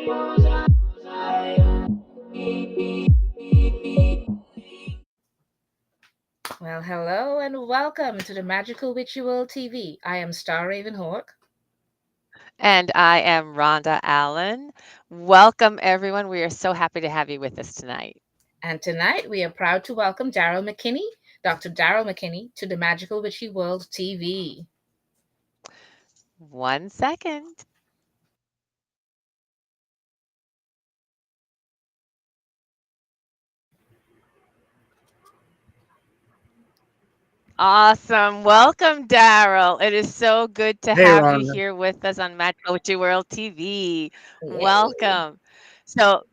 Well, hello and welcome to the Magical Witchy TV. I am Star Raven Hawk. And I am Rhonda Allen. Welcome, everyone. We are so happy to have you with us tonight. And tonight we are proud to welcome Darrell McKinney, Dr. Darrell McKinney, to the Magical Witchy TV. 1 second. Awesome. Welcome, Darrell. It is so good to Hey, have you Rhonda. here with us on Magical Witchy World TV. Yay. Welcome. So,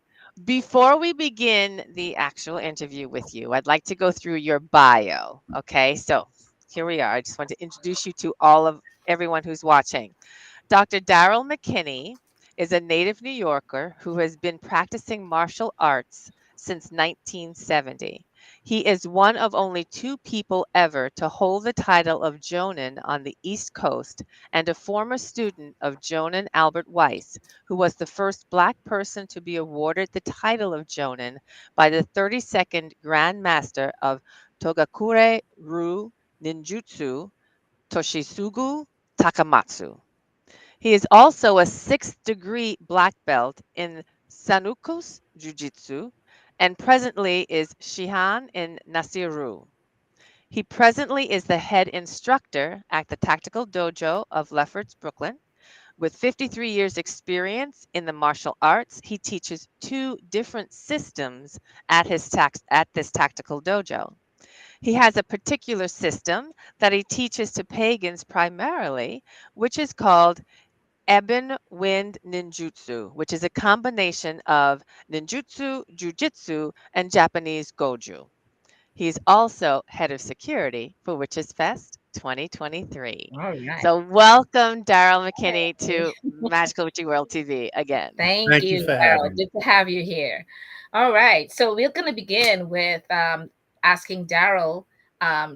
before we begin the actual interview with you, I'd like to go through your bio. Okay, so here we are. I just want to introduce you to all of everyone who's watching. Dr. Darrell McKinney is a native New Yorker who has been practicing martial arts since 1970. He is one of only two people ever to hold the title of Jonin on the East Coast and a former student of Jonin Albert Weiss, who was the first Black person to be awarded the title of Jonin by the 32nd Grand Master of Togakure Ryu Ninjutsu, Toshisugu Takamatsu. He is also a sixth degree black belt in Sanukus Jiu-Jitsu and presently is Shihan in Nasiru. He presently is the head instructor at the Tactical Dojo of Lefferts, Brooklyn. With 53 years experience in the martial arts, he teaches two different systems at this tactical dojo. He has a particular system that he teaches to pagans primarily, which is called Ebon Wind Ninjutsu, which is a combination of ninjutsu, jujitsu, and Japanese goju. He's also head of security for Witches Fest 2023. All right. So welcome, Darrell McKinney, Hey. to Magical Witchy World TV again. Thank Thank you you, for Darrell. having me. Good to have you here. All right. So we're going to begin with asking Darrell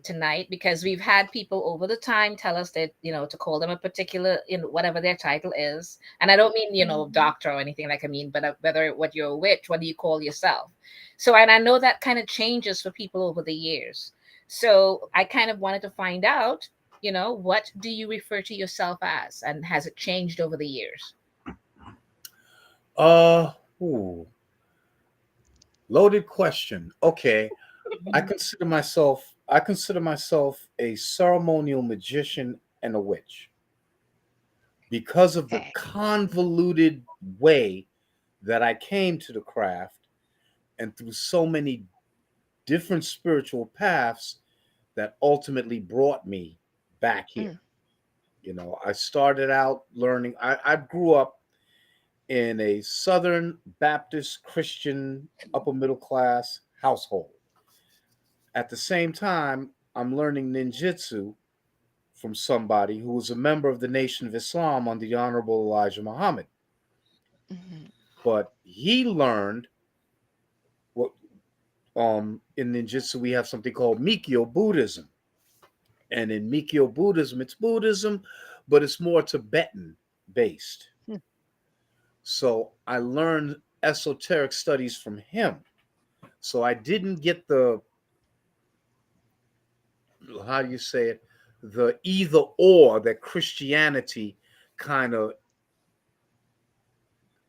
tonight because we've had people over the time tell us that, to call them a particular, whatever their title is. And I don't mean, Mhm. doctor or anything like I mean, but whether what you're a witch, what do you call yourself? So, and I know that kind of changes for people over the years. So I kind of wanted to find out, what do you refer to yourself as? And has it changed over the years? Uh, ooh, Loaded question. Okay, I consider myself a ceremonial magician and a witch because of the Okay. convoluted way that I came to the craft and through so many different spiritual paths that ultimately brought me back here. Mm. I started out learning. I grew up in a Southern Baptist Christian upper middle class household. At the same time, I'm learning ninjutsu from somebody who was a member of the Nation of Islam under the Honorable Elijah Muhammad. Mhm. But he learned what in ninjutsu we have something called Mikyo Buddhism. And in Mikyo Buddhism, it's Buddhism, but it's more Tibetan based. Mm. So I learned esoteric studies from him. So I didn't get the, how do you say it, the either or that Christianity kind of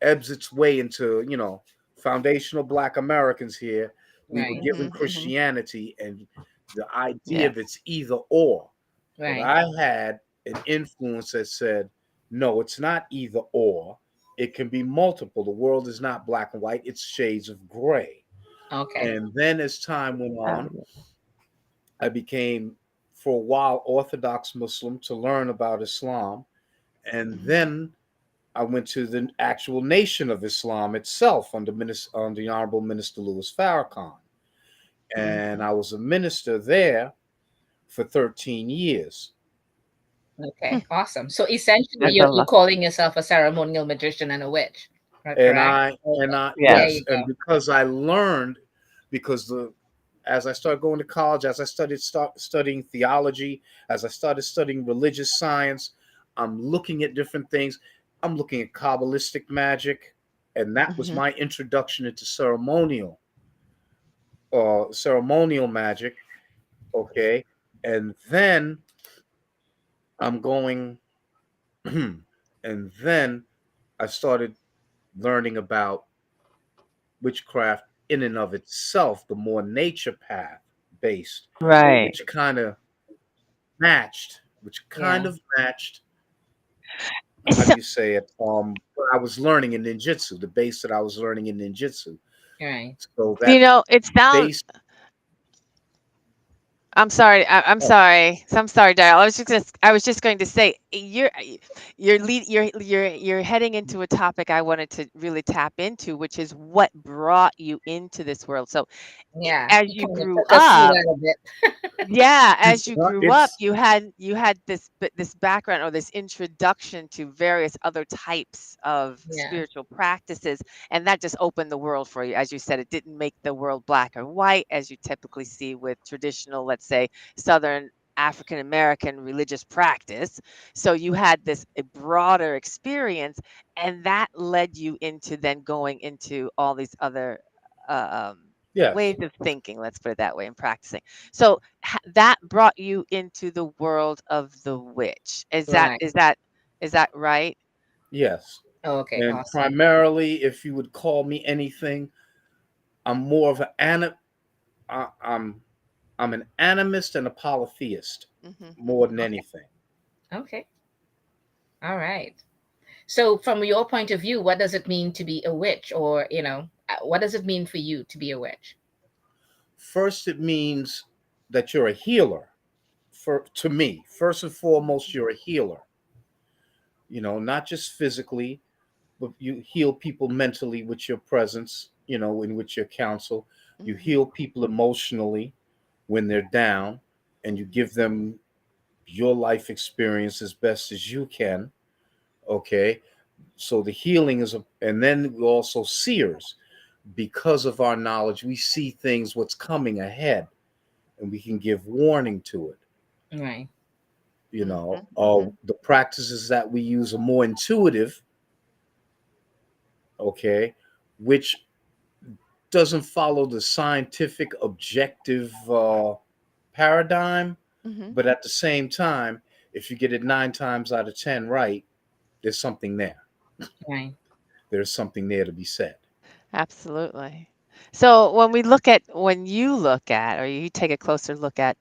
ebbs its way into, foundational Black Americans here. We were Right. given Mhm. Mhm. Christianity and the idea of Yes. it's either or. But Right. I had an influence that said, no, it's not either or. It can be multiple. The world is not black and white, it's shades of gray. Okay. And then as time went on, Fabulous. I became, for a while, Orthodox Muslim to learn about Islam. And Mhm. then I went to the actual Nation of Islam itself under the Honorable Minister Louis Farrakhan. And Mhm. I was a minister there for 13 years. Hmm. Okay. Awesome. So essentially, That's a you're lot. calling yourself a ceremonial magician and a witch, And correct? I, and Okay. I, There Yes. you yes. And go. because I learned, because as I started going to college, as I start studying theology, as I started studying religious science, I'm looking at different things. I'm looking at Kabbalistic magic. and that was Mhm. my introduction into ceremonial magic. Okay, and then I'm going, and then I started learning about witchcraft in and of itself, the more nature path based, Right. which kind of which kind Yeah. of matched, how do So, you say it? What I was learning in ninjutsu, the base that I was learning in ninjutsu. Right. So that it sounds. base, I'm sorry. I'm oh, sorry. So I'm sorry, Darrell. I was just going to say you're heading into a topic I wanted to really tap into, which is what brought you into this world. So Yeah. as You you kind of grew took us through up, that a bit. yeah, as you grew up, it's you had this background or this introduction to various other types of Yeah. spiritual practices, and that just opened the world for you. As you said, it didn't make the world black or white, as you typically see with traditional, let's say, Southern African American religious practice. So you had this a broader experience, and that led you into then going into all these other yes, ways of thinking, let's put it that way, and practicing. So that brought you into the world of the witch. Right. Is that right? yes, Okay. and Awesome. primarily, if you would call me anything, I'm more of I- I'm I'm an animist and a polytheist Hmm. more than Okay. anything. Okay. All right. So, from your point of view, what does it mean to be a witch, or what does it mean for you to be a witch? First, it means that you're a healer. For to me, first and foremost, you're a healer. Not just physically, but you heal people mentally with your presence. In with your counsel, you Hmm. heal people emotionally when they're down, and you give them your life experience as best as you can. Okay, so the healing and then we also seers, because of our knowledge we see things what's coming ahead, and we can give warning to it. Right. Hmm. Hmm. The practices that we use are more intuitive. Okay, which doesn't follow the scientific objective paradigm, Hmm. but at the same time, if you get it 9 times out of 10 right, there's something there. Right. There's something there to be said. Absolutely. So when you look at, or you take a closer look at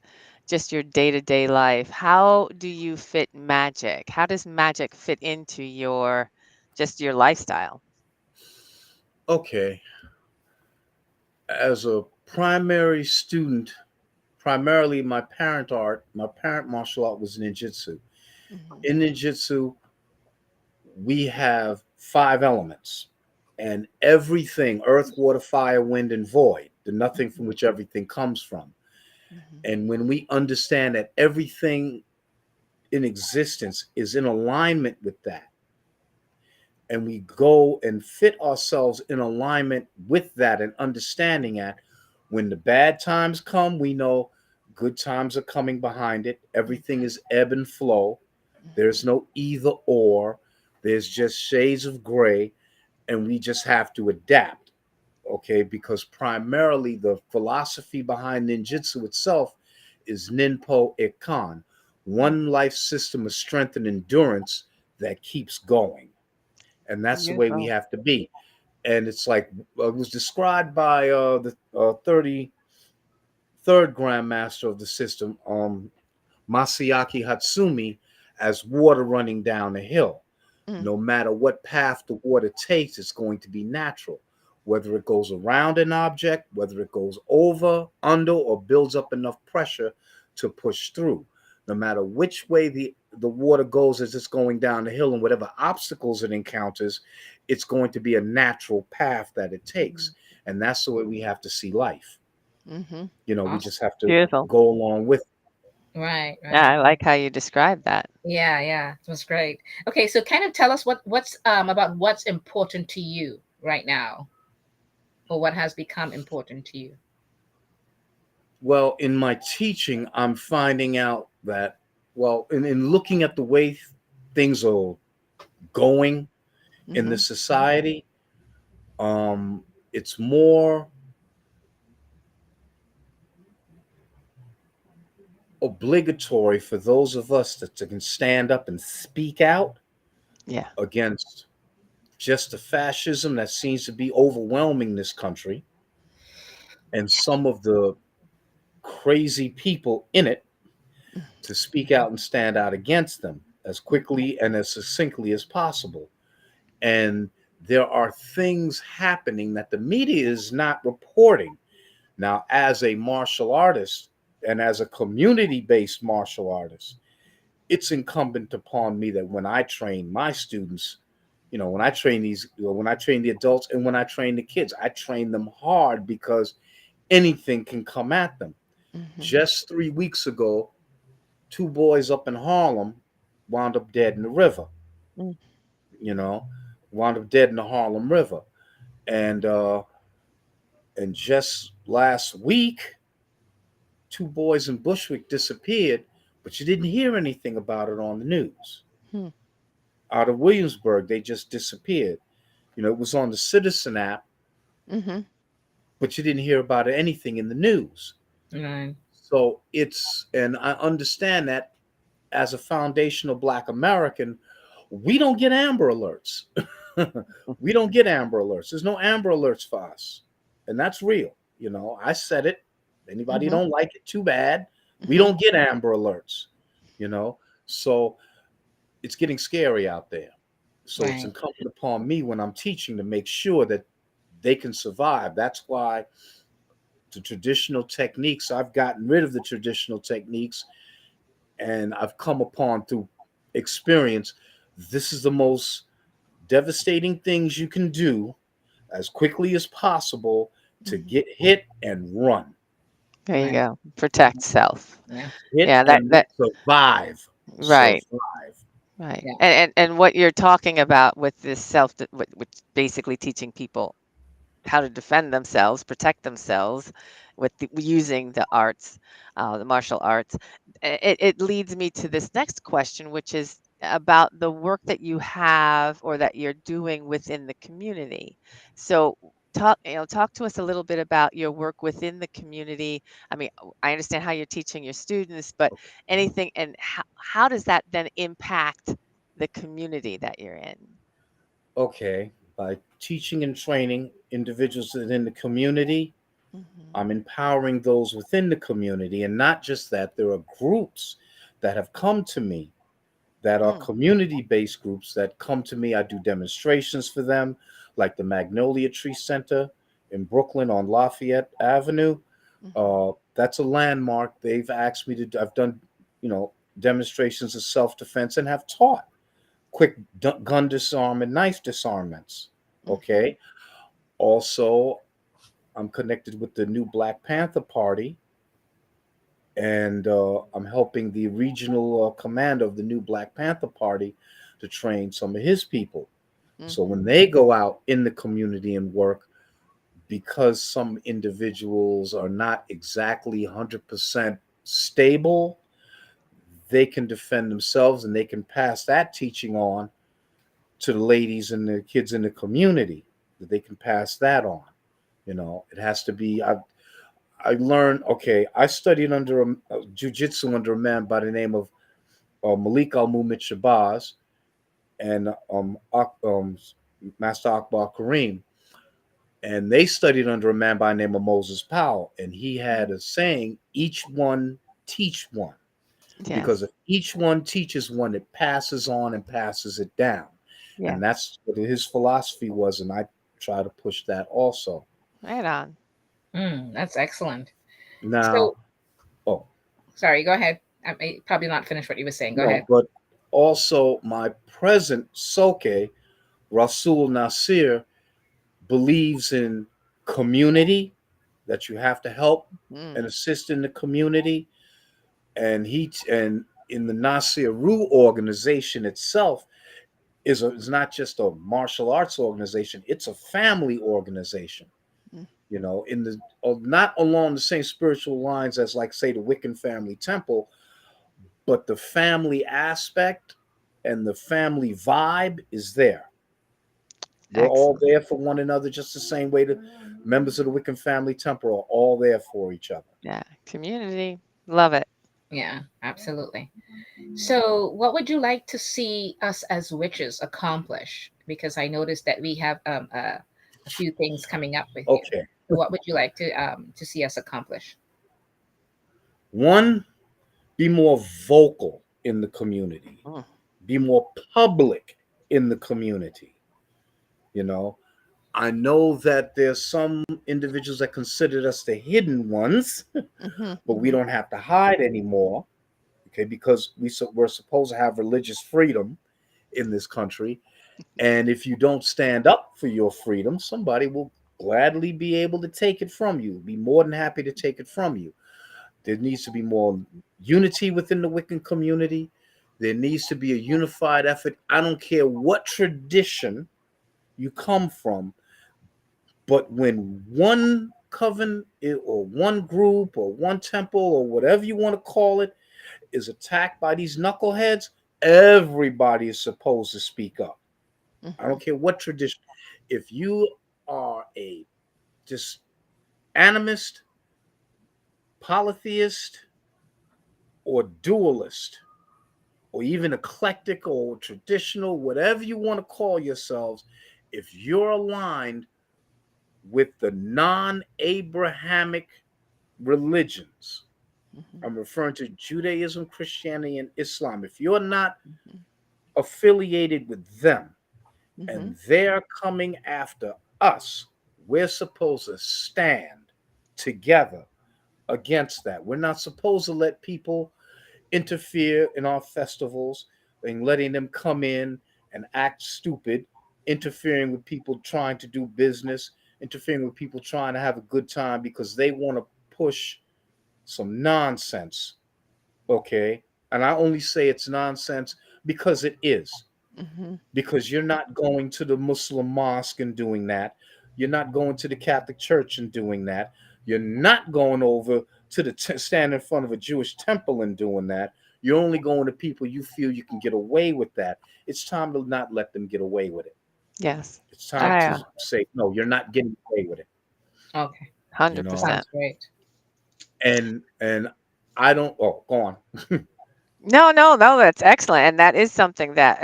just your day-to-day life, how do you fit magic? How does magic fit into your lifestyle? Okay, as a primary student, primarily my parent martial art was ninjutsu. Hmm. In ninjutsu, we have 5 elements, and everything: earth, water, fire, wind, and void, the nothing from which everything comes from. Hmm. And when we understand that everything in existence is in alignment with that, and we go and fit ourselves in alignment with that and understanding that, when the bad times come, we know good times are coming behind it. Everything is ebb and flow. There's no either or. There's just shades of gray, and we just have to adapt. Okay, because primarily the philosophy behind ninjutsu itself is ninpo ikan, one life system of strength and endurance that keeps going. And that's the way we Beautiful. have to be. And it's like, it was described by the 33rd grandmaster of the system, Masayaki Hatsumi, as water running down a hill. Mm. No matter what path the water takes, it's going to be natural. Whether it goes around an object, whether it goes over, under, or builds up enough pressure to push through. No matter which way the water goes as it's going down the hill, and whatever obstacles it encounters, it's going to be a natural path that it takes. And that's the way we have to see life. Hmm. We Awesome. just have to Beautiful. go along with it. Right. Yeah, Right. I like how you describe that. Yeah. Yeah. It was great. Okay. So, kind of tell us what's about what's important to you right now, or what has become important to you. Well, in my teaching, I'm finding out that, well, in looking at the way things are going in the Hmm. society, It's more obligatory for those of us that can stand up and speak out Yeah. against just the fascism that seems to be overwhelming this country and some of the crazy people in it, to speak out and stand out against them as quickly and as succinctly as possible. And there are things happening that the media is not reporting. Now, as a martial artist and as a community based martial artist, it's incumbent upon me that when I train my students, when I train when I train the adults and when I train the kids, I train them hard because anything can come at them. Mm-hmm. Just 3 weeks ago, two boys up in Harlem wound up dead in the river, Mm. you know, wound up dead in the Harlem River. And just last week, two boys in Bushwick disappeared, but you didn't hear anything about it on the news. Hmm. Out of Williamsburg, they just disappeared. It was on the Citizen app, Mm-hmm. but you didn't hear about anything in the news. Right. So and I understand that as a foundational Black American, we don't get Amber Alerts. We don't get Amber Alerts. There's no Amber Alerts for us. And that's real. I said it. Anybody Mm-hmm. don't like it, too bad. We Mm-hmm. don't get Amber Alerts, you know. So it's getting scary out there. So it's Right. incumbent upon me when I'm teaching to make sure that they can survive. That's why the traditional techniques, I've gotten rid of the traditional techniques and I've come upon through experience. This is the most devastating things you can do as quickly as possible to Mm-hmm. get hit and run. There you Right. go. Protect self. Yeah. Hit Yeah, and that survive. right. Survive. Right. Yeah. And what you're talking about with this which basically teaching people how to defend themselves, protect themselves with using the arts, the martial arts. It leads me to this next question, which is about the work that you have or that you're doing within the community. So talk to us a little bit about your work within the community. I mean, I understand how you're teaching your students, but anything and how does that then impact the community that you're in? Okay. By teaching and training individuals within the community, Hmm. I'm empowering those within the community. And not just that, there are groups that have come to me that are Mm, community based groups that come to me. I do demonstrations for them, like the Magnolia Tree Center in Brooklyn on Lafayette Avenue. mhm, That's a landmark. They've asked me to, I've done, you know, demonstrations of self defense and have taught quick gun disarm and knife disarmaments. mhm, Okay. Also, I'm connected with the new Black Panther Party, and I'm helping the regional commander of the new Black Panther Party to train some of his people. So when mhm, they go out in the community and work, because some individuals are not exactly 100% stable, they can defend themselves and they can pass that teaching on to the ladies and the kids in the community. That they can pass that on. It has to be. I learned. Okay, I studied under a jujitsu under a man by the name of Magickal Witchy and Master Akbar Kareem, and they studied under a man by the name of Moses Powell, and he had mhm. a saying: "Each one teach one," because Yes, if each one teaches one, it passes on and passes it down, yes, and that's what his philosophy was, and I try to push that also. right on. That's excellent. Now, So, oh sorry, go ahead. I may probably not finish what you were saying. Go no, ahead. but also my present Soke Rasul Nasir believes in community, that you have to help and Mm, assist in the community, and in the Nasir Rue organization itself is not just a martial arts organization; it's a family organization. mm, In the not along the same spiritual lines as, like, say, the Wiccan family temple, but the family aspect and the family vibe is there. We're all Excellent. there for one another, just the same way the members of the Wiccan Family Temple are all there for each other. Yeah. Community. Love it. Yeah, absolutely. So, what would you like to see us as witches accomplish? Because I noticed that we have a few things coming up with you. Okay. So, what would you like to see us accomplish? One, be more vocal in the community, Mm. be more public in the community. You know, I know that there's some individuals that consider us the hidden ones, Mm-hmm. but we don't have to hide anymore. Okay, because we're supposed to have religious freedom in this country. And if you don't stand up for your freedom, somebody will gladly be able to take it from you, be more than happy to take it from you. There needs to be more unity within the Wiccan community. There needs to be a unified effort. I don't care what tradition you come from, but when one coven or one group or one temple or whatever you want to call it is attacked by these knuckleheads, everybody is supposed to speak up. I Mm-hmm. don't care what tradition. If you are a just animist, polytheist, or dualist, or even eclectic or traditional, whatever you want to call yourselves, if you're aligned with the non Abrahamic religions, Mm-hmm. I'm referring to Judaism, Christianity, and Islam, if you're not Mm-hmm. affiliated with them Mm-hmm. and they're coming after us, we're supposed to stand together against that. We're not supposed to let people interfere in our festivals and letting them come in and act stupid, interfering with people trying to do business, interfering with people trying to have a good time because they want to push some nonsense. Okay. And I only say it's nonsense because it is. Mm-hmm. Because you're not going to the Muslim mosque and doing that. You're not going to the Catholic church and doing that. You're not going over to stand in front of a Jewish temple and doing that. You're only going to people you feel you can get away with that. It's time to not let them get away with it. Yes. It's time I to say, no, you're not getting away with it. Okay, You hundred know, percent. sounds great. and I don't. Oh, go on. No, no, no, that's excellent. And that is something that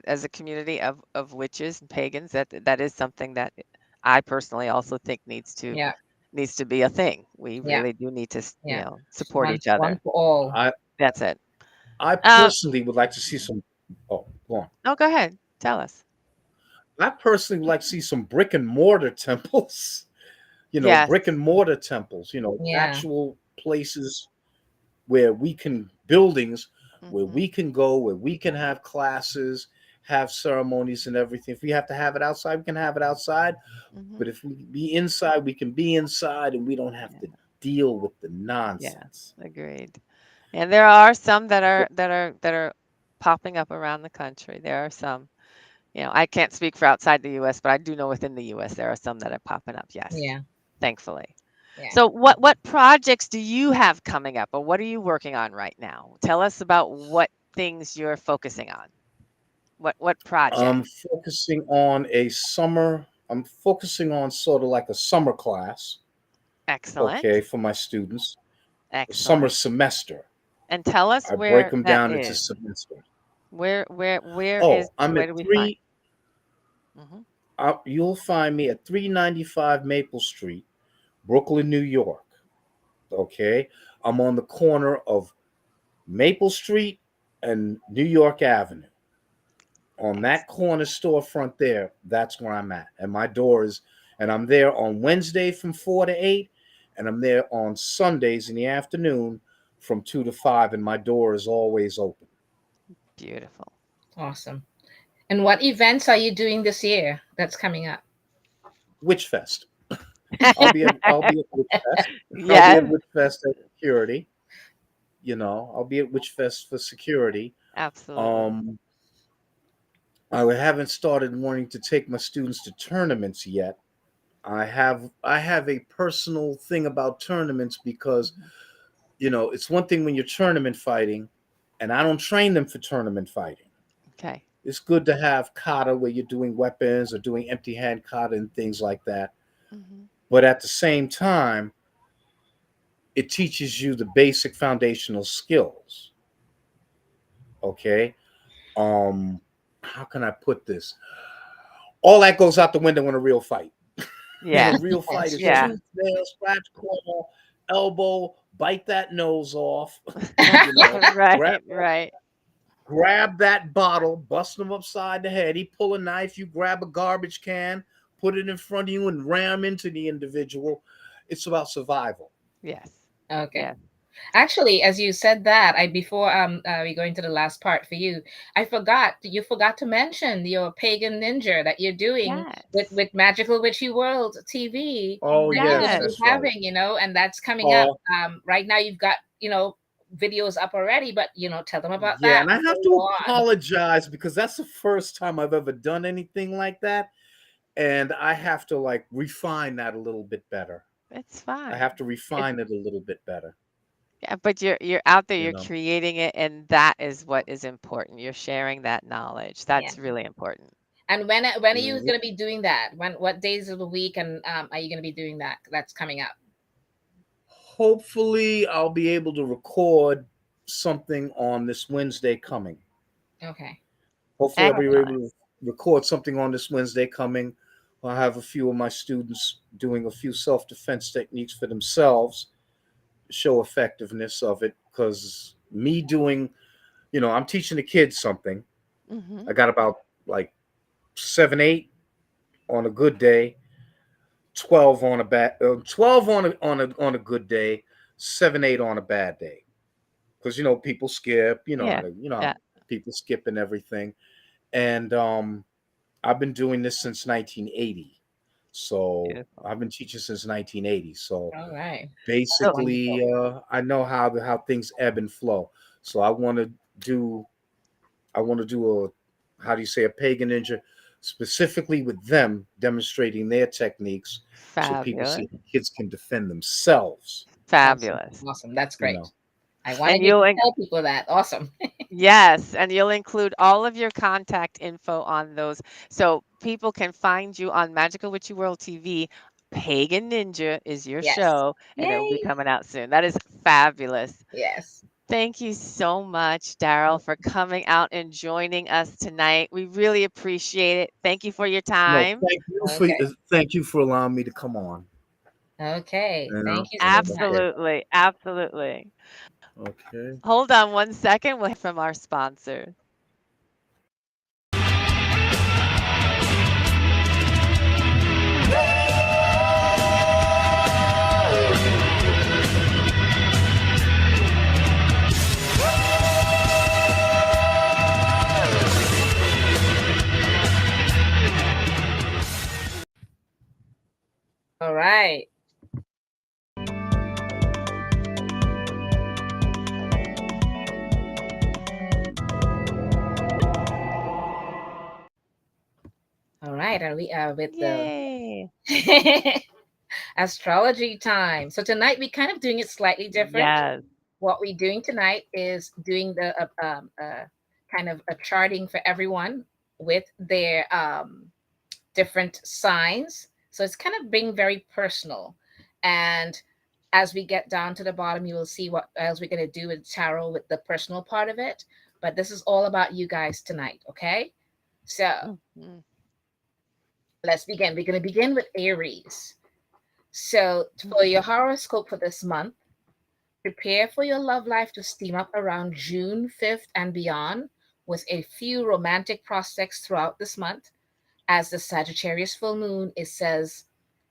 as a community of witches and pagans, that is something that I personally also think Yeah, needs to be a thing. We yeah, really do need to, yeah. support each One other. for all. I That's it. I Um, personally would like to see some. Oh, go on. no, go ahead. Tell us. I personally would like to see some brick and mortar temples. Yes. Brick and mortar temples. Yeah, Actual places where we can buildings where Mm-hmm. we can go, where we can have classes, have ceremonies and everything. If we have to have it outside, we can have it outside. Mm-hmm. But if we be inside, we can be inside, and we don't have to Yeah. deal with the Yes. nonsense. Agreed. And there are some that are popping up around the country. There are some. I can't speak for outside the US, but I do know within the US there are some that are popping up. Yes. yeah, Thankfully. yeah. So what projects do you have coming up, or what are you working on right now? Tell us about what things you're focusing on. What project? I'm focusing on a summer. I'm focusing on sort of like a summer class, Excellent. okay, for my students. A summer Excellent. semester. And tell us I break where them that down into is. semesters. Where is Oh, I'm where at do we find? three. Hmm. You'll find me at 395 Maple Street, Brooklyn, New York. Okay, I'm on the corner of Maple Street and New York Avenue. On that Excellent. corner storefront there, that's where I'm at. And my door is, and I'm there on Wednesday from 4 to 8, and I'm there on Sundays in the afternoon from 2 to 5, and my door is always open. Beautiful. Awesome. And what events are you doing this year that's coming up? Witch Fest. I'll be at Witch Fest. I'll be at Yes, Witch Fest at security. I'll be at Witch Fest for security. absolutely. Um, I haven't started wanting to take my students to tournaments yet. I have a personal thing about tournaments because Mhm. it's one thing when you're tournament fighting, and I don't train them for tournament fighting. Okay. It's good to have kata where you're doing weapons or doing empty hand kata and things like that. Hmm. But at the same time, it teaches you the basic foundational skills. Okay. Um, how can I put this? All that goes out the window in a real fight. In a Yeah. real fight, That's it's Yeah. true. tooth, nail, scratch, claw, elbow, bite that nose off. You know, grab Right. Right. grab that bottle, bust him upside the head. He pull a knife, you grab a garbage can, put it in front of you, and ram into the individual. It's about survival. Yes. Okay. Yes. Actually, as you said that, I before we go into the last part for you, you forgot to mention your pagan ninja that you're doing Yes. with Magical Witchy World TV Oh that you're yes, gonna Yes. be that's right. having, and that's coming up. Uh, Right now you've got, videos up already, but tell them about yeah, that and I before have we go to on. apologize because that's the first time I've ever done anything like that, and I have to like refine that a little bit better. It's I fine. have to It's refine it a little bit better. Yeah, but you're out there, You you're know. creating it, and that is what is important. You're sharing that knowledge. Yeah. That's really important. And when are you Mhm. gonna be doing that? What days of the week and are you gonna be doing that? That's coming up. Hopefully, I'll be able to record something on this Wednesday coming. Okay. Hopefully, I'll be able Excellent. to record something on this Wednesday coming. I'll have a few of my students doing a few self defense techniques for themselves, show effectiveness of it. Because me doing, I'm teaching the kids something. Hmm. I got about like 7, 8 on a good day, 12 on a bad, 12 on a good day, 7, 8 on a bad day. Because people skip. Yeah. How Yeah. people skip and everything. And I've been doing this since 1980. So Beautiful. I've been teaching since 1980. So All right. That's So basically, wonderful. I know how things ebb and flow. So do I want to do a, how do you say, a pagan ninja specifically with them demonstrating their techniques so people see fabulous. kids can defend themselves. Awesome. Fabulous. Awesome. That's You great. know. I And wanted you you'll to tell people that. Awesome. Yes, and you'll include all of your contact info on those so people can find you on Magical Witchy World TV. Pagan Ninja is your Yes. show, and it will be Yay. coming out soon. That is fabulous. Yes. Thank you so much, Darrell, for coming out and joining us tonight. We really appreciate it. Thank you for your No, time. Okay. thank you for allowing me to come on. Okay. You know. Thank you so much. Okay. Absolutely. Absolutely. Okay. Hold on one second. We'll hear from our sponsor. All right. All right. Are we with the Yay. astrology time? So tonight we kind of doing it slightly different. Yes. What we're doing tonight is doing the kind of a charting for everyone with their different signs. So it's kind of being very personal. And as we get down to the bottom, you will see what else we're going to do with tarot with the personal part of it. But this is all about you guys tonight, okay? So Mhm. let's begin. We're going to begin with Aries. So for your horoscope for this month, prepare for your love life to steam up around June 5th and beyond, with a few romantic prospects throughout this month. As the Sagittarius full moon, it says,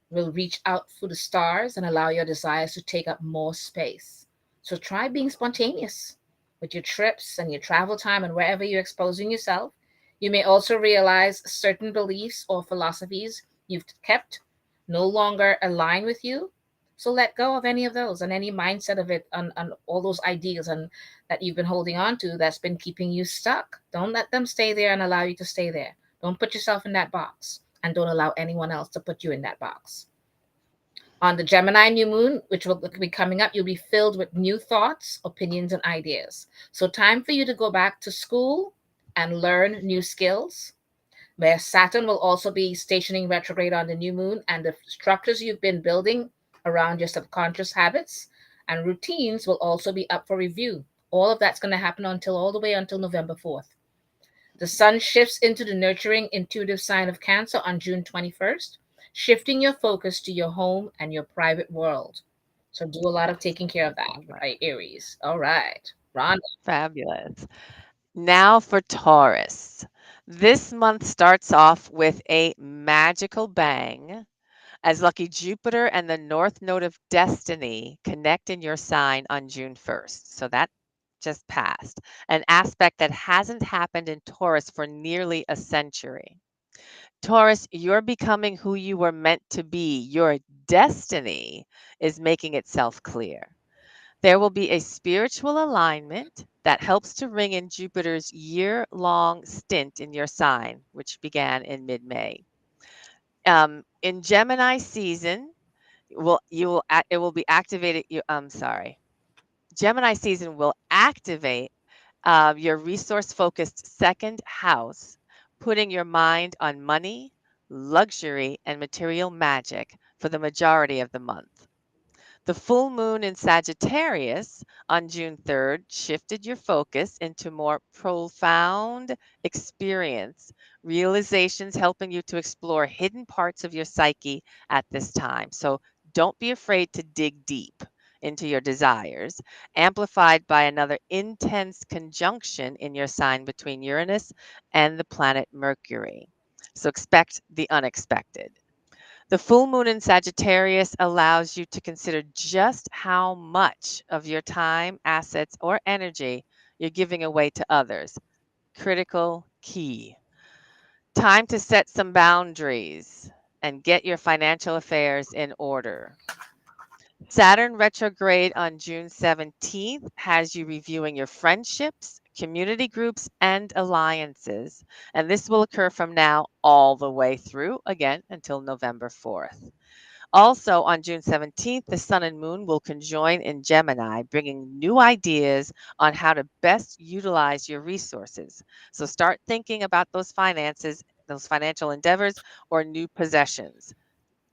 will reach out through the stars and allow your desires to take up more space. So try being spontaneous with your trips and your travel time and wherever you're exposing yourself. You may also realize certain beliefs or philosophies you've kept no longer align with you. So let go of any of those and any mindset of it and all those ideas and that you've been holding on to that's been keeping you stuck. Don't let them stay there and allow you to stay there. Don't put yourself in that box and don't allow anyone else to put you in that box. On the Gemini new moon, which will be coming up, you'll be filled with new thoughts, opinions, and ideas. So, time for you to go back to school and learn new skills, where Saturn will also be stationing retrograde on the new moon, and the structures you've been building around your subconscious habits and routines will also be up for review. All of that's going to happen until all the way until November 4th. The sun shifts into the nurturing intuitive sign of Cancer on June 21st, shifting your focus to your home and your private world. So do a lot of taking care of that, All right. right, Aries? All right. Ron. Fabulous. Now for Taurus. This month starts off with a magical bang as lucky Jupiter and the North Node of Destiny connect in your sign on June 1st. So that just passed, an aspect that hasn't happened in Taurus for nearly a century. Taurus, you're becoming who you were meant to be. Your destiny is making itself clear. There will be a spiritual alignment that helps to ring in Jupiter's year long stint in your sign, which began in mid May. In Gemini season, it will be activated. I'm sorry. Gemini season will activate your resource focused second house, putting your mind on money, luxury, and material magic for the majority of the month. The full moon in Sagittarius on June 3rd shifted your focus into more profound experience, realizations helping you to explore hidden parts of your psyche at this time. So don't be afraid to dig deep into your desires, amplified by another intense conjunction in your sign between Uranus and the planet Mercury. So expect the unexpected. The full moon in Sagittarius allows you to consider just how much of your time, assets, or energy you're giving away to others. Critical key. Time to set some boundaries and get your financial affairs in order. Saturn retrograde on June 17th has you reviewing your friendships, community groups, and alliances. And this will occur from now all the way through, again, until November 4th. Also, on June 17th, the Sun and Moon will conjoin in Gemini, bringing new ideas on how to best utilize your resources. So, start thinking about those finances, those financial endeavors, or new possessions.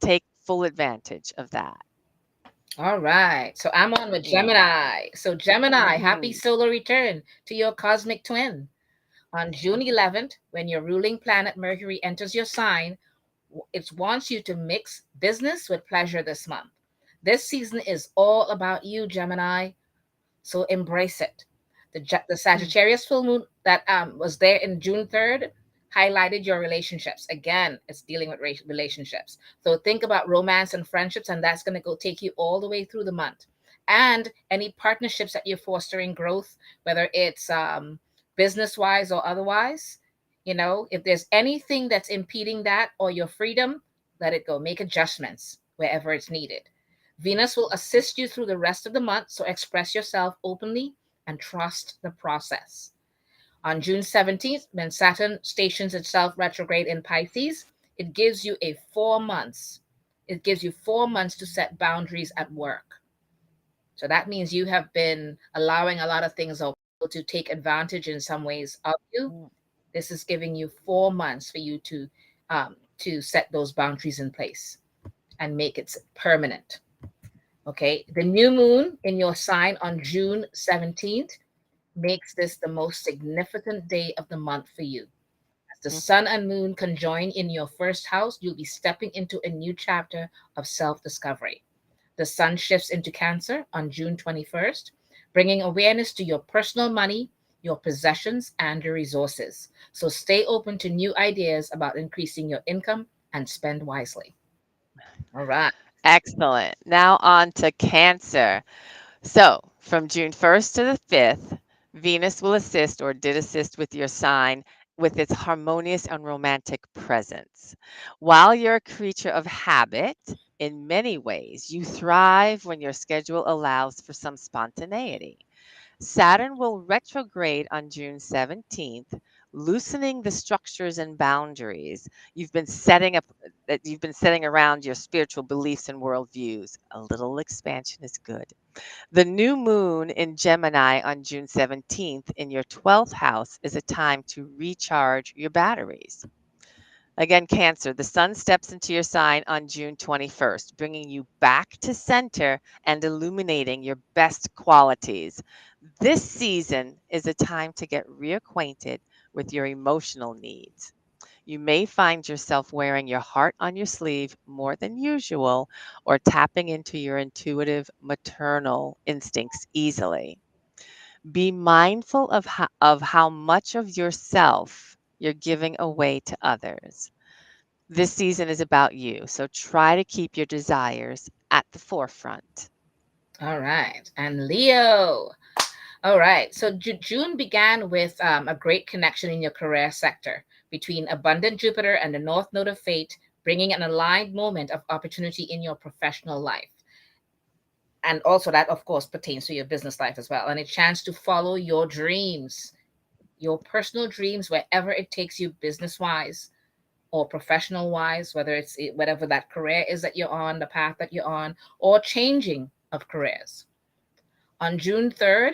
Take full advantage of that. All right. So I'm on with Yeah. Gemini. So, Gemini, happy Mhm. solar return to your cosmic twin. On June 11th, when your ruling planet Mercury enters your sign, it wants you to mix business with pleasure this month. This season is all about you, Gemini. So embrace it. The Sagittarius full moon that was there in June 3rd highlighted your relationships. Again, it's dealing with relationships. So think about romance and friendships, and that's going to go take you all the way through the month. And any partnerships that you're fostering growth, whether it's business wise or otherwise, if there's anything that's impeding that or your freedom, let it go. Make adjustments wherever it's needed. Venus will assist you through the rest of the month, so express yourself openly and trust the process. On June 17th, when Saturn stations itself retrograde in Pisces, it gives you a 4 months. It gives you 4 months to set boundaries at work. So that means you have been allowing a lot of things to take advantage in some ways of you. Mm, This is giving you 4 months for you to set those boundaries in place and make it permanent. Okay, the new moon in your sign on June 17th makes this the most significant day of the month for you. As the mm, sun and moon conjoin in your first house, you'll be stepping into a new chapter of self discovery. The sun shifts into Cancer on June 21st, bringing awareness to your personal money, your possessions, and your resources. So stay open to new ideas about increasing your income and spend wisely. All right. Excellent. Now on to Cancer. So, from June 1st to the 5th, Venus will assist or did assist with your sign with its harmonious and romantic presence. While you're a creature of habit, in many ways, you thrive when your schedule allows for some spontaneity. Saturn will retrograde on June 17th, loosening the structures and boundaries you've been setting up. that you've been setting around your spiritual beliefs and worldviews. A little expansion is good. The new moon in Gemini on June 17th in your 12th house is a time to recharge your batteries. Again, Cancer, the sun steps into your sign on June 21st, bringing you back to center and illuminating your best qualities. This season is a time to get reacquainted with your emotional needs. You may find yourself wearing your heart on your sleeve more than usual or tapping into your intuitive maternal instincts easily. Be mindful of how much of yourself you're giving away to others. This season is about you, so try to keep your desires at the forefront. All right. And Leo. All right. So June began with a great connection in your career sector between abundant Jupiter and the North Node of Fate, bringing an aligned moment of opportunity in your professional life. And also, that, of course, pertains to your business life as well. And a chance to follow your dreams, your personal dreams, wherever it takes you business wise or professional wise, whether it's whatever that career is that you're on, the path that you're on, or changing of careers. On June 3rd,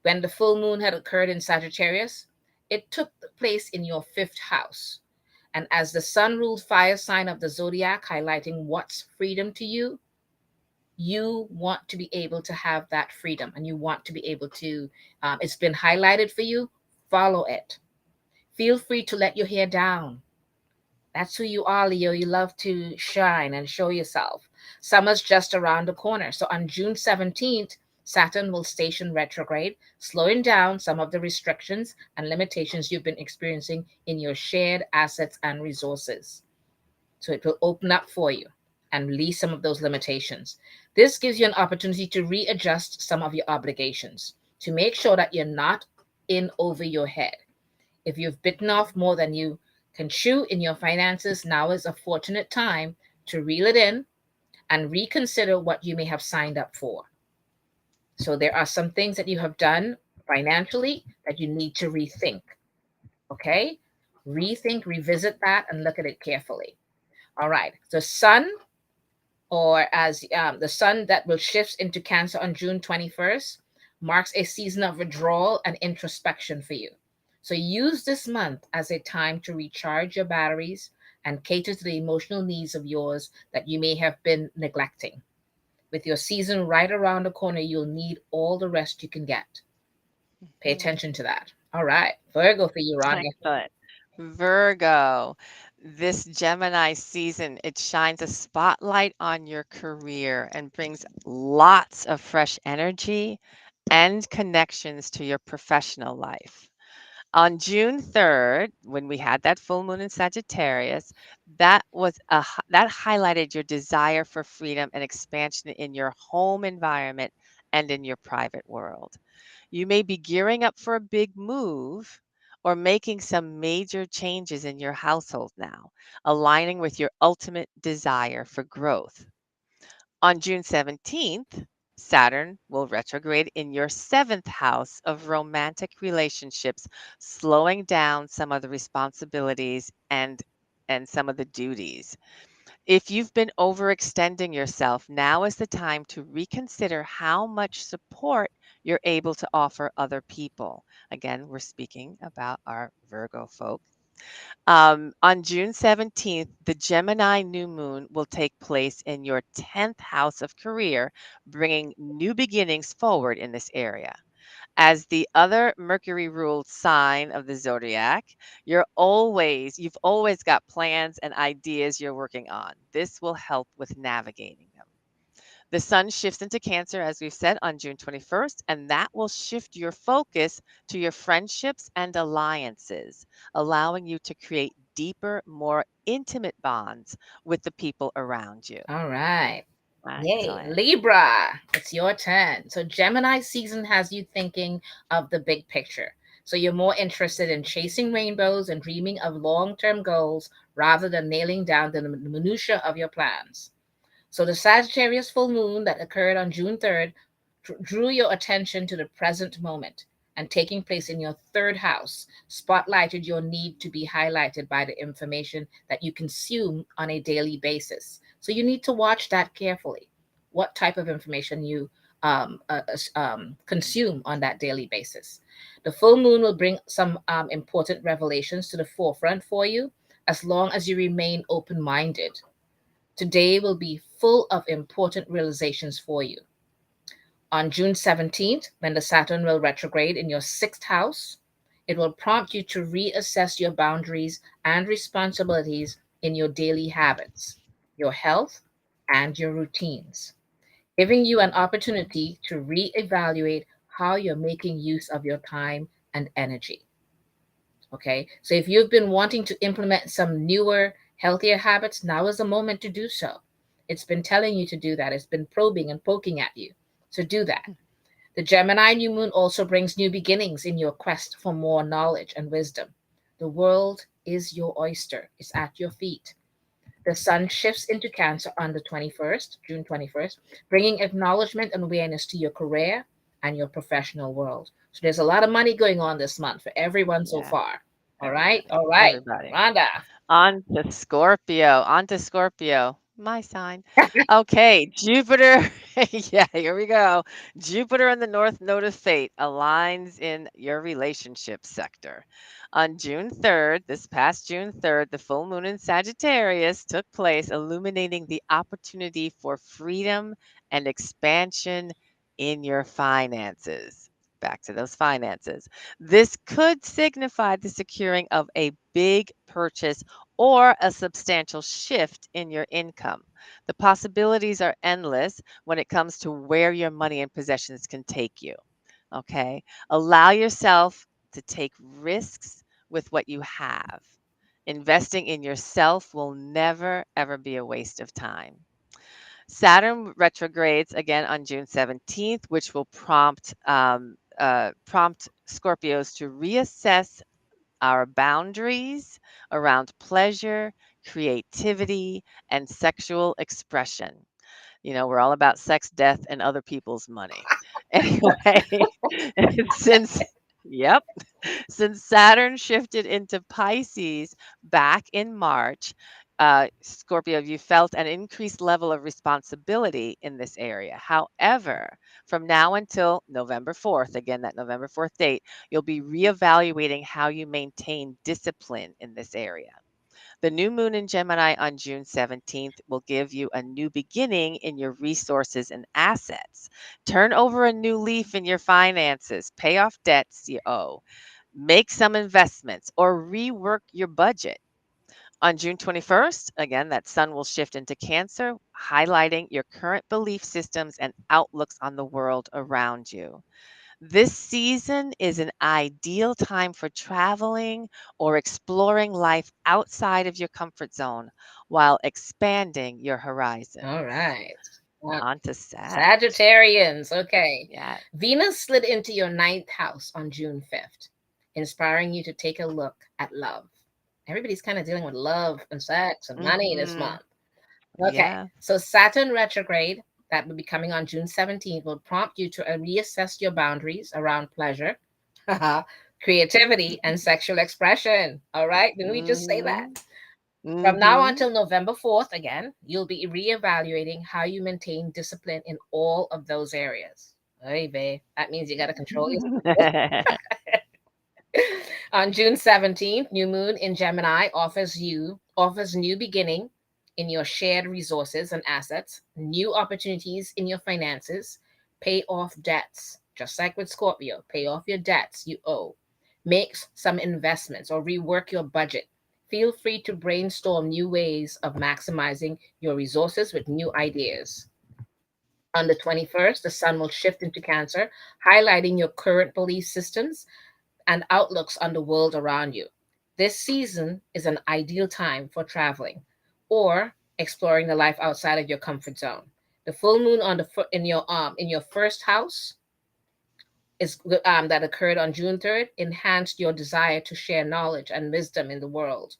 when the full moon had occurred in Sagittarius, it took place in your fifth house. And as the sun ruled fire sign of the zodiac, highlighting what's freedom to you, you want to be able to have that freedom and you want to be able to, it's been highlighted for you, follow it. Feel free to let your hair down. That's who you are, Leo. You love to shine and show yourself. Summer's just around the corner. So on June 17th, Saturn will station retrograde, slowing down some of the restrictions and limitations you've been experiencing in your shared assets and resources. So it will open up for you and release some of those limitations. This gives you an opportunity to readjust some of your obligations to make sure that you're not in over your head. If you've bitten off more than you can chew in your finances, now is a fortunate time to reel it in and reconsider what you may have signed up for. So there are some things that you have done financially that you need to rethink. Okay? Rethink, revisit that, and look at it carefully. All right. The sun, or as the sun that will shift into Cancer on June 21st, marks a season of withdrawal and introspection for you. So use this month as a time to recharge your batteries and cater to the emotional needs of yours that you may have been neglecting. With your season right around the corner, you'll need all the rest you can get. Pay Mhm. attention to that. All right. Virgo for you, Rhonda. Excellent. Virgo, this Gemini season, it shines a spotlight on your career and brings lots of fresh energy and connections to your professional life. On June 3rd, when we had that full moon in Sagittarius, that highlighted your desire for freedom and expansion in your home environment and in your private world. You may be gearing up for a big move or making some major changes in your household now, aligning with your ultimate desire for growth. On June 17th, Saturn will retrograde in your seventh house of romantic relationships, slowing down some of the responsibilities and some of the duties. If you've been overextending yourself, now is the time to reconsider how much support you're able to offer other people. Again, we're speaking about our Virgo folk. On June 17th, the Gemini new moon will take place in your 10th house of career, bringing new beginnings forward in this area. As the other Mercury ruled sign of the zodiac, you've always got plans and ideas you're working on. This will help with navigating them. The sun shifts into Cancer, as we've said, on June 21st, and that will shift your focus to your friendships and alliances, allowing you to create deeper, more intimate bonds with the people around you. All right. Yay. Excellent. Libra, it's your turn. So Gemini season has you thinking of the big picture. So you're more interested in chasing rainbows and dreaming of long-term goals rather than nailing down the minutia of your plans. So the Sagittarius full moon that occurred on June 3rd drew your attention to the present moment. and taking place in your third house spotlighted your need to be highlighted by the information that you consume on a daily basis. So you need to watch that carefully. What type of information you consume on that daily basis. The full moon will bring some important revelations to the forefront for you as long as you remain open minded. Today will be full of important realizations for you. On June 17th, when the Saturn will retrograde in your sixth house, it will prompt you to reassess your boundaries and responsibilities in your daily habits, your health, and your routines, giving you an opportunity to reevaluate how you're making use of your time and energy. Okay, so if you've been wanting to implement some newer, healthier habits, now is the moment to do so. It's been telling you to do that, it's been probing and poking at you. So do that. The Gemini new moon also brings new beginnings in your quest for more knowledge and wisdom. The world is your oyster, it's at your feet. The sun shifts into Cancer on the 21st, June 21st, bringing acknowledgement and awareness to your career and your professional world. So there's a lot of money going on this month for everyone so Yeah, far. All right, everybody, all right. everybody. Rhonda. On to Scorpio. On to Scorpio. My sign. Okay, Jupiter. Yeah, here we go. Jupiter in the North Node of Fate aligns in your relationship sector. On June 3rd, this past June 3rd, the full moon in Sagittarius took place, illuminating the opportunity for freedom and expansion in your finances. Back to those finances. This could signify the securing of a big purchase or a substantial shift in your income. The possibilities are endless when it comes to where your money and possessions can take you. Okay. Allow yourself to take risks with what you have. Investing in yourself will never, ever be a waste of time. Saturn retrogrades again on June 17th, which will prompt Scorpios to reassess our boundaries around pleasure, creativity, and sexual expression. You know, we're all about sex, death, and other people's money. Anyway, since, yep, since Saturn shifted into Pisces back in March, Scorpio, you felt an increased level of responsibility in this area. However, from now until November 4th, again, that November 4th date, you'll be reevaluating how you maintain discipline in this area. The new moon in Gemini on June 17th will give you a new beginning in your resources and assets. Turn over a new leaf in your finances, pay off debts you owe, make some investments, or rework your budget. On June 21st, again, that sun will shift into Cancer, highlighting your current belief systems and outlooks on the world around you. This season is an ideal time for traveling or exploring life outside of your comfort zone while expanding your All horizons. right. Now, On to Sag. Sagittarians. Okay. Yeah. Venus slid into your ninth house on June 5th, inspiring you to take a look at love. Everybody's kind of dealing with love and sex and money this Mm-hmm. month. Okay. Yeah. So Saturn retrograde that will be coming on June 17th will prompt you to reassess your boundaries around pleasure, creativity, and sexual expression. All right. Didn't we just say that? Mm-hmm. From now Mm-hmm. until November 4th, again, you'll be reevaluating how you maintain discipline in all of those areas. Hey, babe, that means you got to control yourself. On June 17th, new moon in Gemini offers new beginning in your shared resources and assets, new opportunities in your finances, pay off debts. Just like with Scorpio, pay off your debts you owe. Make some investments or rework your budget. Feel free to brainstorm new ways of maximizing your resources with new ideas. On the 21st, the sun will shift into Cancer, highlighting your current belief systems and outlooks on the world around you. This season is an ideal time for traveling or exploring the life outside of your comfort zone. The full moon on in your first house is that occurred on June 3rd enhanced your desire to share knowledge and wisdom in the world.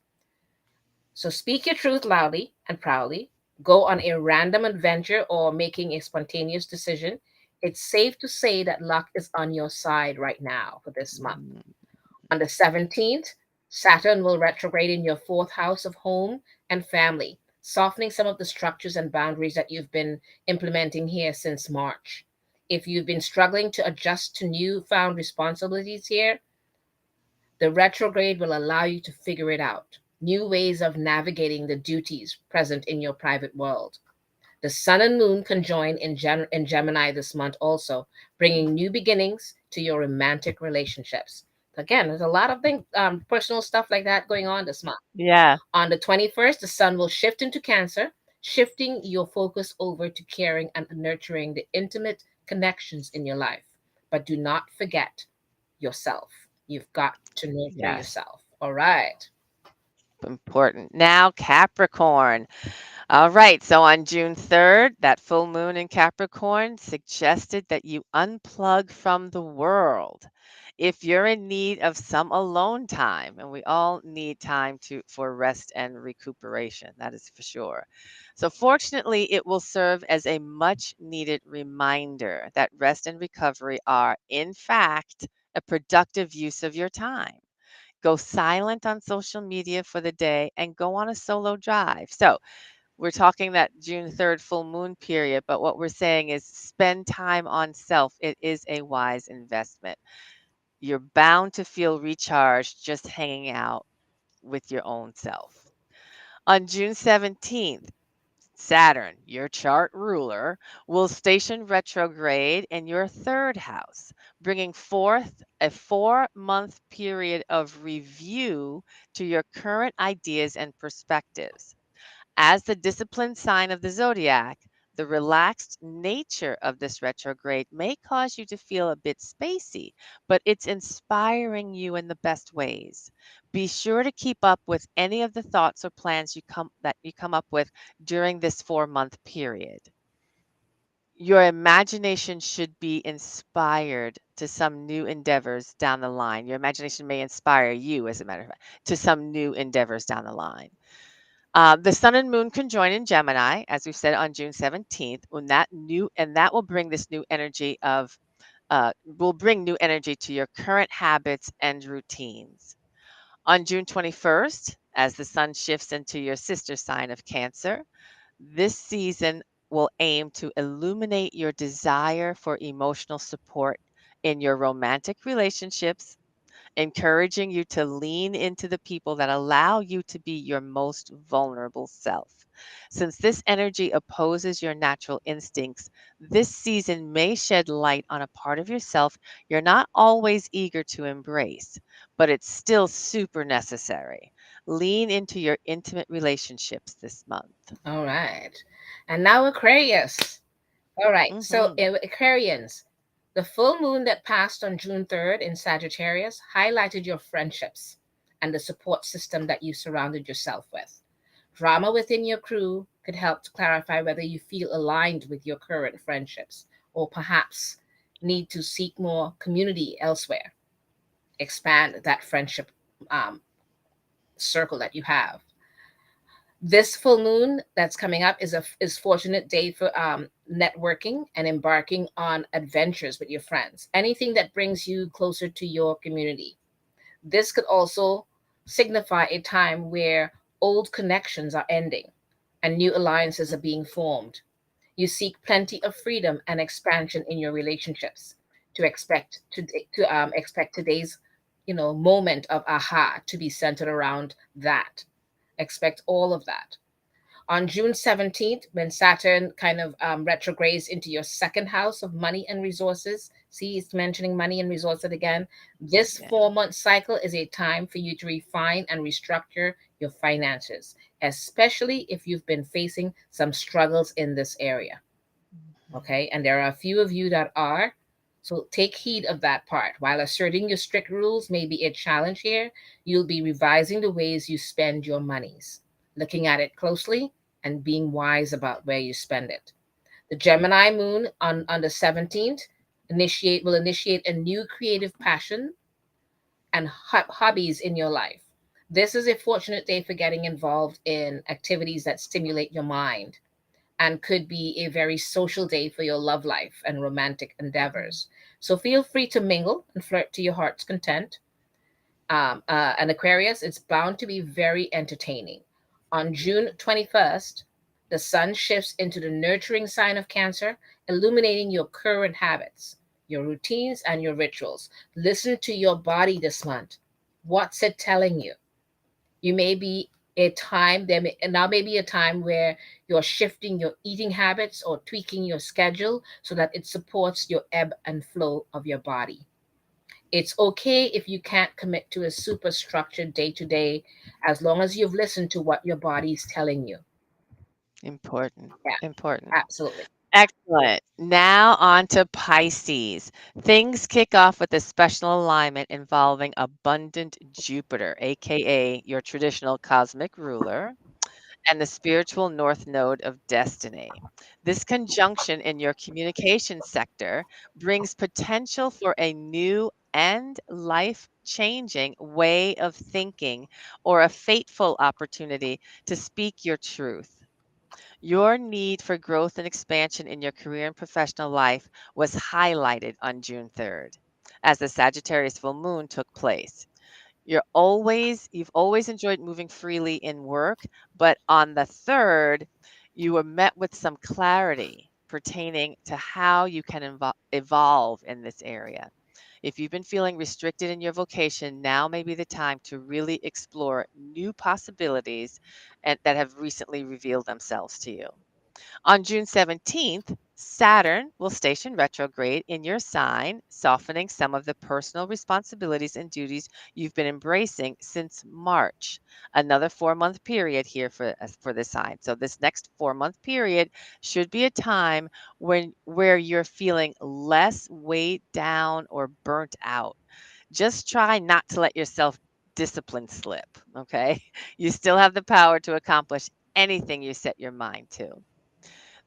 So speak your truth loudly and proudly. Go on a random adventure or making a spontaneous decision. It's safe to say that luck is on your side right now for this month. Mm, On the 17th, Saturn will retrograde in your fourth house of home and family, softening some of the structures and boundaries that you've been implementing here since March. If you've been struggling to adjust to newfound responsibilities here, the retrograde will allow you to figure it out. New ways of navigating the duties present in your private world. The sun and moon conjoin in Gemini this month, also bringing new beginnings to your romantic relationships. Again, there's a lot of personal stuff like that going on this month. yeah. On the 21st, the sun will shift into Cancer, shifting your focus over to caring and nurturing the intimate connections in your life. But do not forget yourself. You've got to nurture Yes. yourself. All right. Important. Now, Capricorn. All right. So on June 3rd, that full moon in Capricorn suggested that you unplug from the world. If you're in need of some alone time, and we all need time for rest and recuperation, that is for sure. So fortunately, it will serve as a much needed reminder that rest and recovery are, in fact, a productive use of your time. Go silent on social media for the day and go on a solo drive. So, we're talking that June 3rd full moon period, but what we're saying is spend time on self. It is a wise investment. You're bound to feel recharged just hanging out with your own self. On June 17th, Saturn, your chart ruler, will station retrograde in your third house, bringing forth a 4-month period of review to your current ideas and perspectives. As the disciplined sign of the zodiac, the relaxed nature of this retrograde may cause you to feel a bit spacey, but it's inspiring you in the best ways. Be sure to keep up with any of the thoughts or plans you come up with during this 4-month period. Your imagination should be inspired to some new endeavors down the line. Your imagination may inspire you, as a matter of fact, to some new endeavors down the line. The sun and moon conjoin in Gemini, as we've said, on June 17th, and that will bring this new energy will bring new energy to your current habits and routines. On June 21st, as the sun shifts into your sister sign of Cancer, this season will aim to illuminate your desire for emotional support in your romantic relationships, encouraging you to lean into the people that allow you to be your most vulnerable self. Since this energy opposes your natural instincts, this season may shed light on a part of yourself you're not always eager to embrace, but it's still super necessary. Lean into your intimate relationships this month. All right. And now Aquarius. All right. So, Hmm. Aquarians, the full moon that passed on June 3rd in Sagittarius highlighted your friendships and the support system that you surrounded yourself with. Drama within your crew could help to clarify whether you feel aligned with your current friendships or perhaps need to seek more community elsewhere. Expand that friendship um, circle that you have. This full moon that's coming up is fortunate day for networking and embarking on adventures with your friends. Anything that brings you closer to your community. This could also signify a time where old connections are ending and new alliances are being formed. You seek plenty of freedom and expansion in your relationships. To expect today's moment of aha to be centered around that. Expect all of that. On June 17th, when Saturn kind of retrogrades into your second house of money and resources, see, it's mentioning money and resources again. This Yeah. 4-month cycle is a time for you to refine and restructure your finances, especially if you've been facing some struggles in this area. Okay. And there are a few of you that are. So take heed of that part. While asserting your strict rules may be a challenge here, you'll be revising the ways you spend your monies, looking at it closely and being wise about where you spend it. The Gemini moon on the 17th will initiate a new creative passion and hobbies in your life. This is a fortunate day for getting involved in activities that stimulate your mind, and could be a very social day for your love life and romantic endeavors. So feel free to mingle and flirt to your heart's content. And Aquarius, it's bound to be very entertaining. On June 21st, the sun shifts into the nurturing sign of Cancer, illuminating your current habits, your routines, and your rituals. Listen to your body this month. What's it telling you? You may be a time there may, now may be a time where you're shifting your eating habits or tweaking your schedule so that it supports your ebb and flow of your body. It's okay if you can't commit to a super structured day to day, as long as you've listened to what your body's telling you. Important. Yeah, Important. absolutely. Excellent. Now on to Pisces. Things kick off with a special alignment involving abundant Jupiter, aka your traditional cosmic ruler, and the spiritual north node of destiny. This conjunction in your communication sector brings potential for a new and life changing way of thinking or a fateful opportunity to speak your truth. Your need for growth and expansion in your career and professional life was highlighted on June 3rd as the Sagittarius full moon took place. You've always enjoyed moving freely in work, but on the 3rd, you were met with some clarity pertaining to how you can evolve in this area. If you've been feeling restricted in your vocation, now may be the time to really explore new possibilities and that have recently revealed themselves to you. On June 17th, Saturn will station retrograde in your sign, softening some of the personal responsibilities and duties you've been embracing since March. Another 4-month period here for this sign. So this next 4-month period should be a time where you're feeling less weighed down or burnt out. Just try not to let yourself discipline slip, okay? You still have the power to accomplish anything you set your mind to.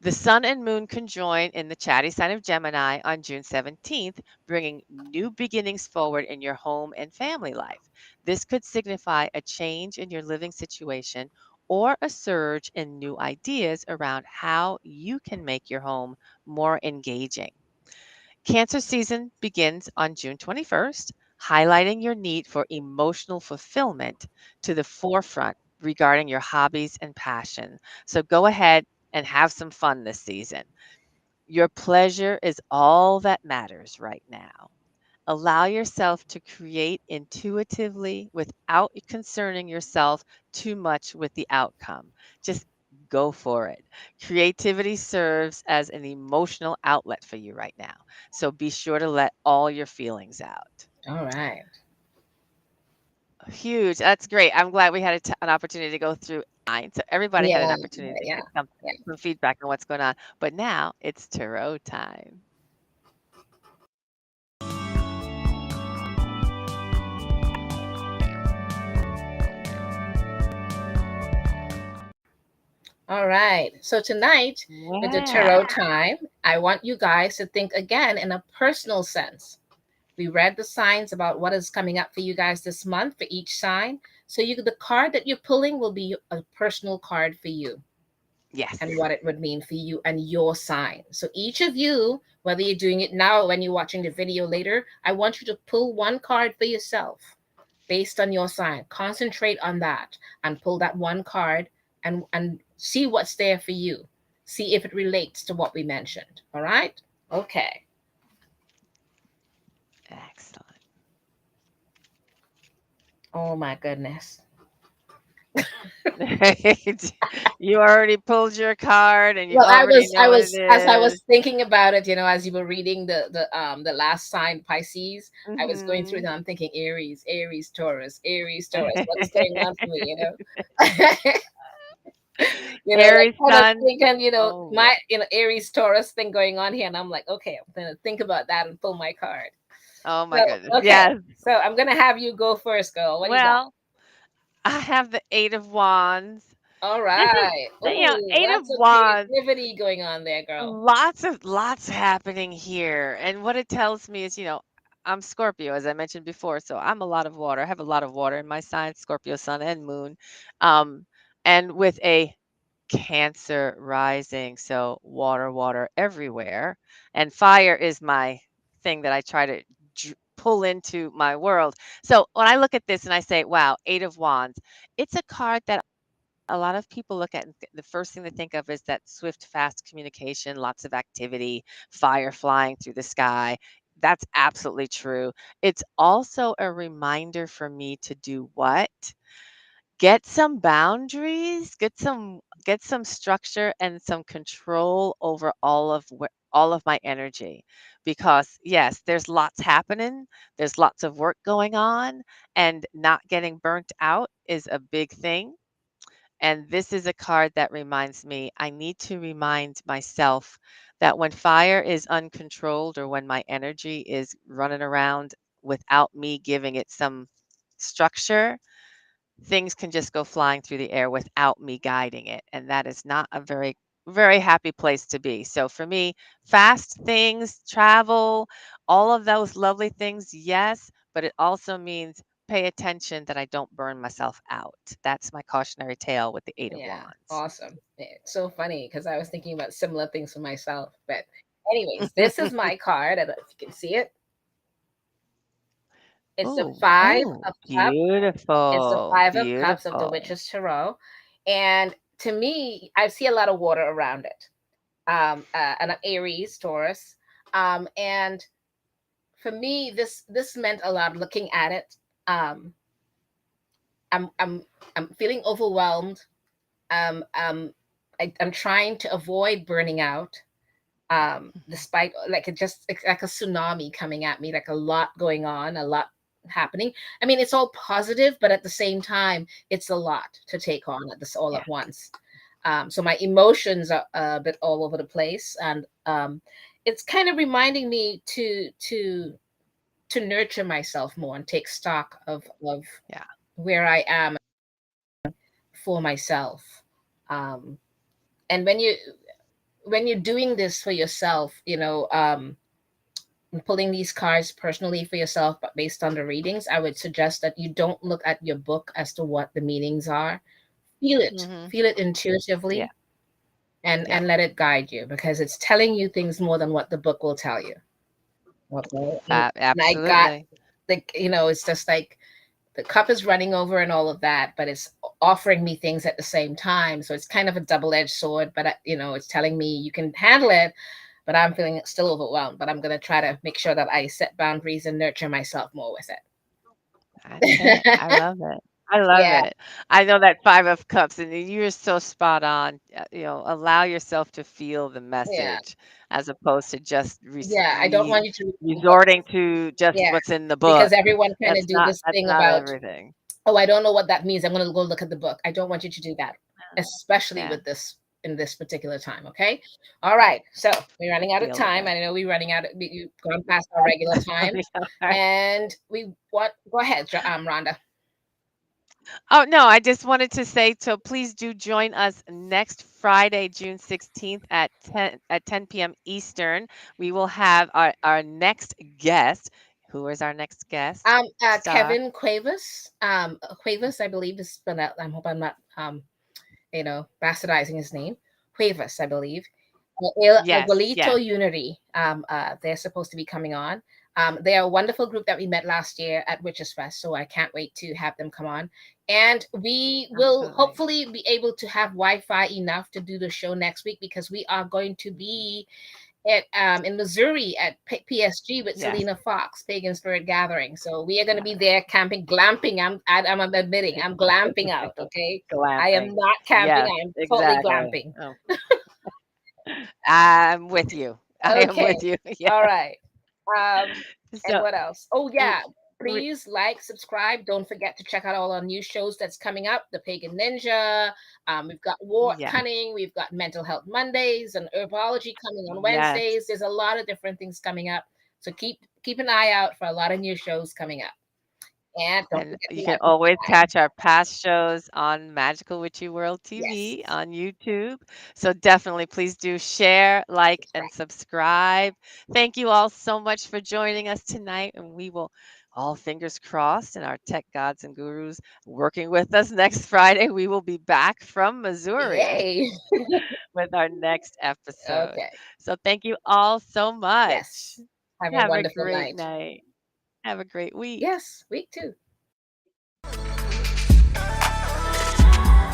The sun and moon conjoin in the chatty sign of Gemini on June 17th, bringing new beginnings forward in your home and family life. This could signify a change in your living situation or a surge in new ideas around how you can make your home more engaging. Cancer season begins on June 21st, highlighting your need for emotional fulfillment to the forefront regarding your hobbies and passion. So go ahead and have some fun this season. Your pleasure is all that matters right now. Allow yourself to create intuitively without concerning yourself too much with the outcome. Just go for it. Creativity serves as an emotional outlet for you right now. So be sure to let all your feelings out. All right. Huge. That's great. I'm glad we had an opportunity to go through mine. So everybody had an Yeah, opportunity to yeah, get yeah. some feedback on what's going on. But now it's tarot time. All right. So tonight, with the tarot Yeah. time, I want you guys to think again in a personal sense. We read the signs about what is coming up for you guys this month for each sign. So the card that you're pulling will be a personal card for you and Yes. what it would mean for you and your sign. So each of you, whether you're doing it now or when you're watching the video later, I want you to pull one card for yourself based on your sign. Concentrate on that and pull that one card and see what's there for you. See if it relates to what we mentioned. All right? Okay. Excellent. Oh my goodness. You already pulled your card and you Well, I already was know I what it was as I is. was thinking about it, as you were reading the last sign Pisces, I was going through Mhm. and I'm thinking Aries, Aries, Taurus, Aries, Taurus. What's going on for me? Like Aries kind of sun. thinking, Oh, yeah. my Aries Taurus thing going on here, and I'm like, okay, I'm gonna think about that and pull my card. Oh So my goodness. okay, Yes. so I'm gonna have you go first, girl. What do you got? Well, I have the 8 of wands. All This is right. Oh, 8 of lots of wands. creativity going on there, girl. Lots happening here. And what it tells me is, I'm Scorpio, as I mentioned before. So I'm a lot of water. I have a lot of water in my sign, Scorpio sun and moon. Um, and with a Cancer rising. So water, water everywhere. And fire is my thing that I try to pull into my world. So when I look at this and I say, wow, Eight of Wands, it's a card that a lot of people look at and the first thing they think of is that swift, fast communication, lots of activity, fire flying through the sky. That's absolutely true. It's also a reminder for me to do what? Get some boundaries, get some structure and some control over all of my energy. Because yes, there's lots happening, there's lots of work going on, and not getting burnt out is a big thing. And this is a card that reminds me I need to remind myself that when fire is uncontrolled or when my energy is running around without me giving it some structure, things can just go flying through the air without me guiding it. And that is not a very happy place to be. So for me, fast things, travel, all of those lovely things, yes, but it also means pay attention that I don't burn myself out. That's my cautionary tale with the Eight of Yeah, Wands. awesome. It's so funny because I was thinking about similar things for myself. But, anyways, this is my card. I don't know if you can see it. It's the Oh, Five oh, of Cups. It's the beautiful, Five of Cups of the beautiful. Witch's Tarot. And to me, I see a lot of water around it. And an Aries, Taurus. And for me, this meant a lot looking at it. Um, I'm I'm I'm feeling overwhelmed. I'm trying to avoid burning out. Mhm. Despite like it just it's like a tsunami coming at me, like a lot going on, a lot happening. I mean, it's all positive, but at the same time, it's a lot to take on at this all Yeah, at once. So my emotions are a bit all over the place, and it's kind of reminding me to nurture myself more and take stock of yeah. where I am for myself. Um, and when you're doing this for yourself, pulling these cards personally for yourself, but based on the readings, I would suggest that you don't look at your book as to what the meanings are. Hmm. Feel it Yeah, intuitively, yeah. and let it guide you because it's telling you things more than what the book will tell you. Okay, and I got Absolutely. it's just like the cup is running over and all of that, but it's offering me things at the same time. So it's kind of a double-edged sword, but it's telling me you can handle it, but I'm feeling still overwhelmed. But I'm going to try to make sure that I set boundaries and nurture myself more with That's it. I it. love it. I love Yeah, it. I know that 5 of cups, and you're so spot on. Allow yourself to feel the yeah, message as opposed to just yeah. I don't want you to read resorting to just yeah, what's in the because book. everyone kind of do this That's thing not about, everything. oh, I don't know what that means. I'm going to go look at the book. I don't want you to do that, Yeah. especially Yeah. with this in this particular time. Okay. All right. So we're running out of Feel the time. I message. know we're running out. We've gone past our regular time, We are. and we want. Go ahead, Rhonda. Oh, no, I just wanted to say, so please do join us next Friday, June 16th at 10 p.m. Eastern. We will have our next guest. Who is our next guest? Star. Kevin Cuevas. Cuevas, I believe is spelled out. I hope I'm not bastardizing his name. Cuevas, I believe. Yes, Abuelito yes. Unity. They're supposed to be coming on. They are a wonderful group that we met last year at Witches Fest, so I can't wait to have them come on. And we will Absolutely. hopefully be able to have Wi-Fi enough to do the show next week because we are going to be at in Missouri at PSG with Yes. Selena Fox, Pagan Spirit Gathering. So we are going to be Uh, there camping, glamping. I'm admitting, I'm glamping out. Okay, I am Glamping. not camping. Yes, I am totally exactly. glamping. Oh, I'm with you. I am Okay, with you. Yeah. all right. And So, what else? Oh re- yeah, re- please like, subscribe. Don't forget to check out all our new shows that's coming up. The Pagan Ninja. We've got War yeah, Cunning. We've got Mental Health Mondays and Herbology coming on yes. Wednesdays. There's a lot of different things coming up. So keep an eye out for a lot of new shows coming up. And don't And forget you to can like and always subscribe. catch our past shows on Magical Witchy World Yes, TV on YouTube. So definitely please do share, like, subscribe. and subscribe. Thank you all so much for joining us tonight. And we will, all fingers crossed, and our tech gods and gurus working with us next Friday. We will be back from Missouri Yay. with our next episode. Okay. So thank you all so much. Yes. Have a Have a wonderful great night. night. Have a great week. Yes, week 2.